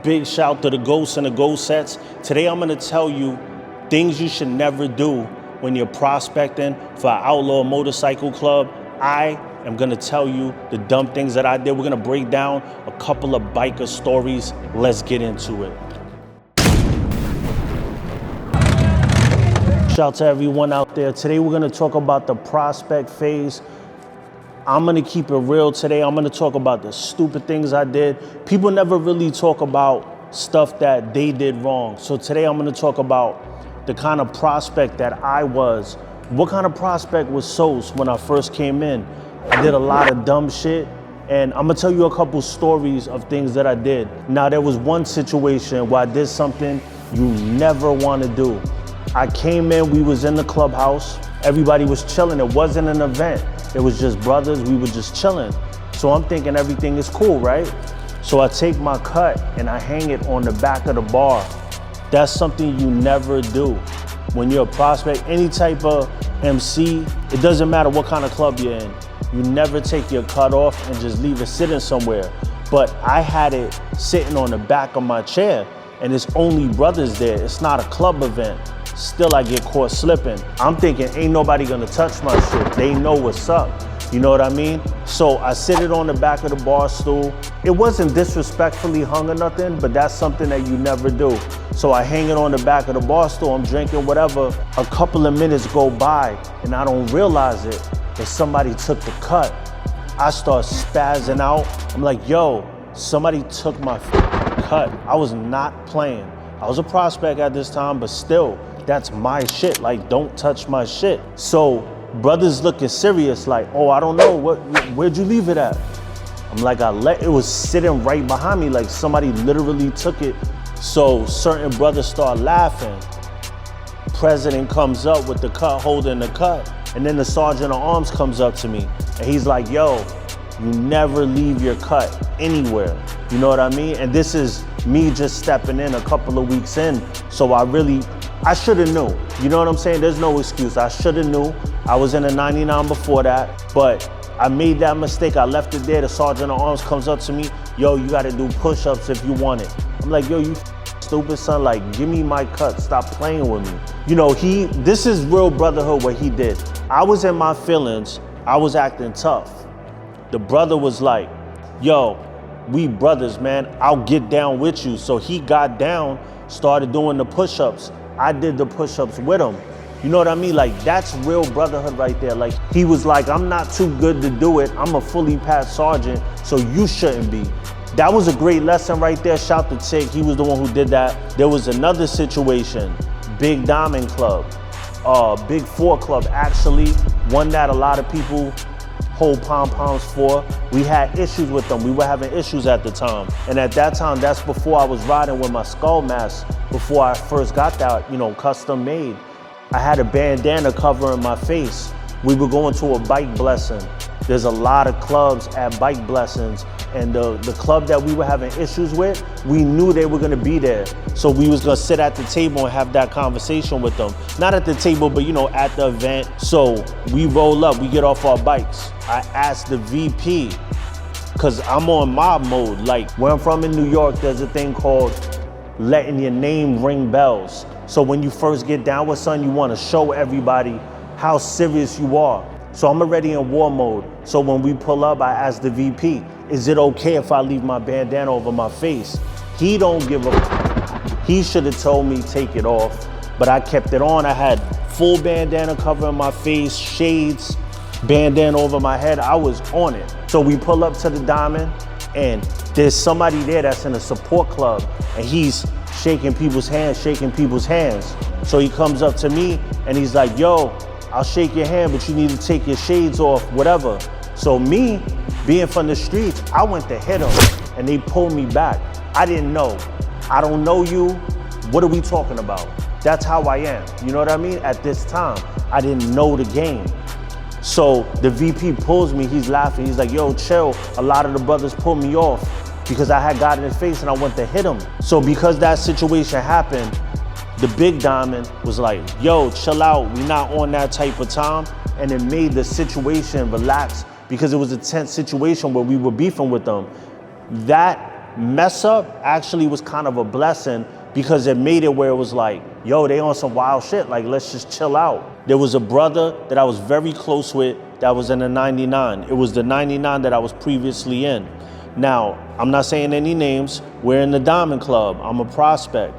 Big shout to the Ghost and the Ghost sets. Today I'm gonna tell you things you should never do when you're prospecting for an Outlaw Motorcycle Club. I am gonna tell you the dumb things that I did. We're gonna break down a couple of biker stories. Let's get into it. Shout to everyone out there. Today we're gonna talk about the prospect phase. I'm gonna keep it real today. I'm gonna talk about the stupid things I did. People never really talk about stuff that they did wrong. So today I'm gonna talk about the kind of prospect that I was. What kind of prospect was Sose when I first came in? I did a lot of dumb shit, and I'm gonna tell you a couple stories of things that I did. Now, there was one situation where I did something you never wanna do. I came in, we was in the clubhouse, everybody was chilling. It wasn't an event. It was just brothers, we were just chilling. So I'm thinking everything is cool, right? So I take my cut and I hang it on the back of the bar. That's something you never do. When you're a prospect, any type of MC, it doesn't matter what kind of club you're in. You never take your cut off and just leave it sitting somewhere. But I had it sitting on the back of my chair, and it's only brothers there. It's not a club event. Still, I get caught slipping. I'm thinking, ain't nobody gonna touch my shit. They know what's up. You know what I mean? So I sit it on the back of the bar stool. It wasn't disrespectfully hung or nothing, but that's something that you never do. So I hang it on the back of the bar stool. I'm drinking whatever. A couple of minutes go by and I don't realize it, that somebody took the cut. I start spazzing out. I'm like, yo, somebody took my cut. I was not playing. I was a prospect at this time, but still, that's my shit. Like, don't touch my shit. So brothers looking serious, like, oh, I don't know, where'd you leave it at? I'm like, it was sitting right behind me, like somebody literally took it. So certain brothers start laughing. President comes up with the cut, holding the cut. And then the sergeant of arms comes up to me and he's like, yo, you never leave your cut anywhere. You know what I mean? And this is me just stepping in a couple of weeks in. So I shoulda knew. You know what I'm saying? There's no excuse. I shoulda knew. I was in a 99 before that, but I made that mistake. I left it there. The sergeant of arms comes up to me. Yo, you gotta do push-ups if you want it. I'm like, yo, you stupid son, like, give me my cut. Stop playing with me. You know, this is real brotherhood what he did. I was in my feelings. I was acting tough. The brother was like, yo, we brothers, man. I'll get down with you. So he got down, started doing the push-ups. I did the push-ups with him. You know what I mean? Like, that's real brotherhood right there. Like, he was like, I'm not too good to do it. I'm a fully passed sergeant, so you shouldn't be. That was a great lesson right there. Shout to Tick, he was the one who did that. There was another situation, Big Diamond Club, Big 4 Club, actually, one that a lot of people hold pom-poms for. We had issues with them. We were having issues at the time. And at that time, that's before I was riding with my skull mask, before I first got that, you know, custom made. I had a bandana covering my face. We were going to a bike blessing. There's a lot of clubs at bike blessings, and the club that we were having issues with, we knew they were gonna be there. So we was gonna sit at the table and have that conversation with them. Not at the table, but you know, at the event. So we roll up, we get off our bikes. I asked the VP, cause I'm on mob mode. Like, where I'm from in New York, there's a thing called letting your name ring bells. So when you first get down with something, you wanna show everybody how serious you are. So I'm already in war mode. So when we pull up, I ask the VP, is it okay if I leave my bandana over my face? He don't give a, he should have told me take it off, but I kept it on. I had full bandana covering my face, shades, bandana over my head. I was on it. So we pull up to the Diamond, and there's somebody there that's in a support club, and he's shaking people's hands. So he comes up to me and he's like, yo, I'll shake your hand, but you need to take your shades off, whatever. So me, being from the streets, I went to hit him and they pulled me back. I didn't know. I don't know you. What are we talking about? That's how I am. You know what I mean? At this time, I didn't know the game. So the VP pulls me, he's laughing. He's like, yo, chill. A lot of the brothers pulled me off because I had got in his face and I went to hit him. So because that situation happened, the Big Diamond was like, yo, chill out, we not on that type of time. And it made the situation relax because it was a tense situation where we were beefing with them. That mess up actually was kind of a blessing because it made it where it was like, yo, they on some wild shit. Like, let's just chill out. There was a brother that I was very close with that was in the 99. It was the 99 that I was previously in. Now, I'm not saying any names. We're in the Diamond Club. I'm a prospect.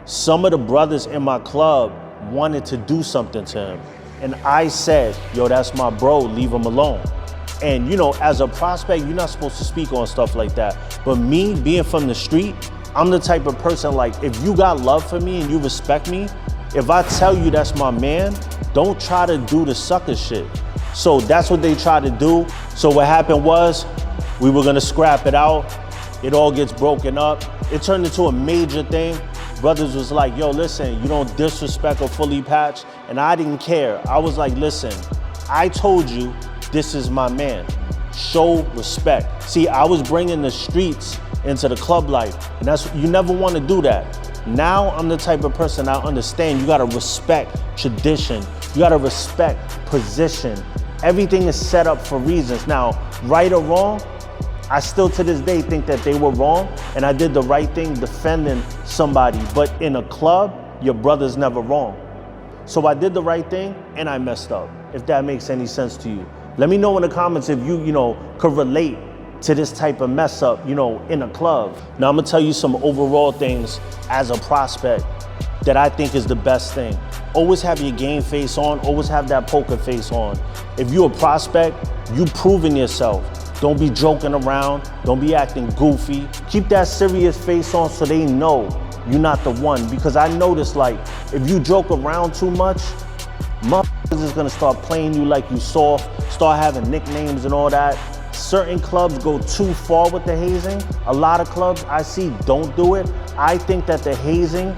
Some of the brothers in my club wanted to do something to him. And I said, yo, that's my bro, leave him alone. And you know, as a prospect, you're not supposed to speak on stuff like that. But me being from the street, I'm the type of person, like, if you got love for me and you respect me, if I tell you that's my man, don't try to do the sucker shit. So that's what they tried to do. So what happened was, we were gonna scrap it out. It all gets broken up. It turned into a major thing. Brothers was like, yo, listen, you don't disrespect or fully patch. And I didn't care. I was like, listen, I told you this is my man. Show respect. See, I was bringing the streets into the club life. And that's, you never want to do that. Now I'm the type of person, I understand you gotta respect tradition. You gotta respect position. Everything is set up for reasons. Now, right or wrong, I still to this day think that they were wrong and I did the right thing defending somebody. But in a club, your brother's never wrong. So I did the right thing and I messed up, if that makes any sense to you. Let me know in the comments if you know, could relate to this type of mess up, you know, in a club. Now I'm gonna tell you some overall things as a prospect that I think is the best thing. Always have your game face on, always have that poker face on. If you're a prospect, you proving yourself. Don't be joking around, don't be acting goofy. Keep that serious face on so they know you're not the one. Because I noticed, like, if you joke around too much, motherfuckers is gonna start playing you like you soft, start having nicknames and all that. Certain clubs go too far with the hazing. A lot of clubs I see don't do it. I think that the hazing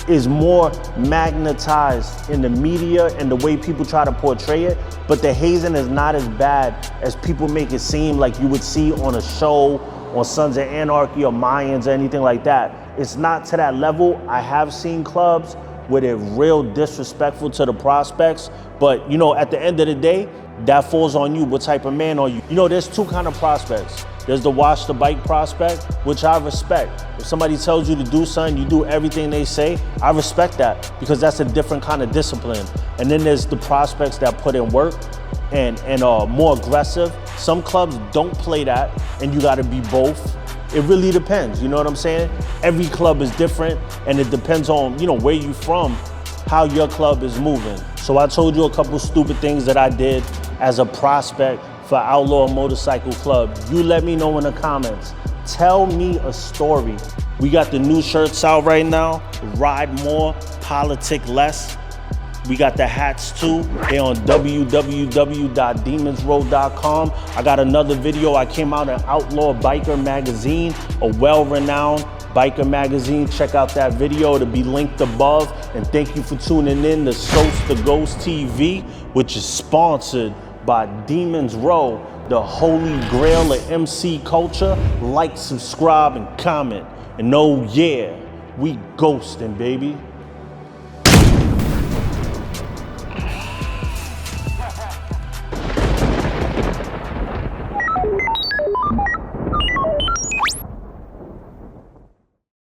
is more magnetized in the media and the way people try to portray it, but the hazing is not as bad as people make it seem, like you would see on a show on Sons of Anarchy or Mayans or anything like that. It's not to that level. I have seen clubs where they're real disrespectful to the prospects, but you know, at the end of the day, that falls on you. What type of man are you? You know, there's two kind of prospects. There's the watch the bike prospect, which I respect. If somebody tells you to do something, you do everything they say, I respect that because that's a different kind of discipline. And then there's the prospects that put in work and are more aggressive. Some clubs don't play that and you gotta be both. It really depends, you know what I'm saying? Every club is different and it depends on, you know, where you from, how your club is moving. So I told you a couple stupid things that I did as a prospect for Outlaw Motorcycle Club. You let me know in the comments. Tell me a story. We got the new shirts out right now. Ride more, politic less. We got the hats too. They're on www.demonsroad.com. I got another video. I came out in Outlaw Biker Magazine, a well-renowned biker magazine. Check out that video. It'll be linked above. And thank you for tuning in to Sose The Ghost TV, which is sponsored by Demons Row, the holy grail of MC culture. Like, subscribe, and comment. And oh yeah, we ghosting, baby.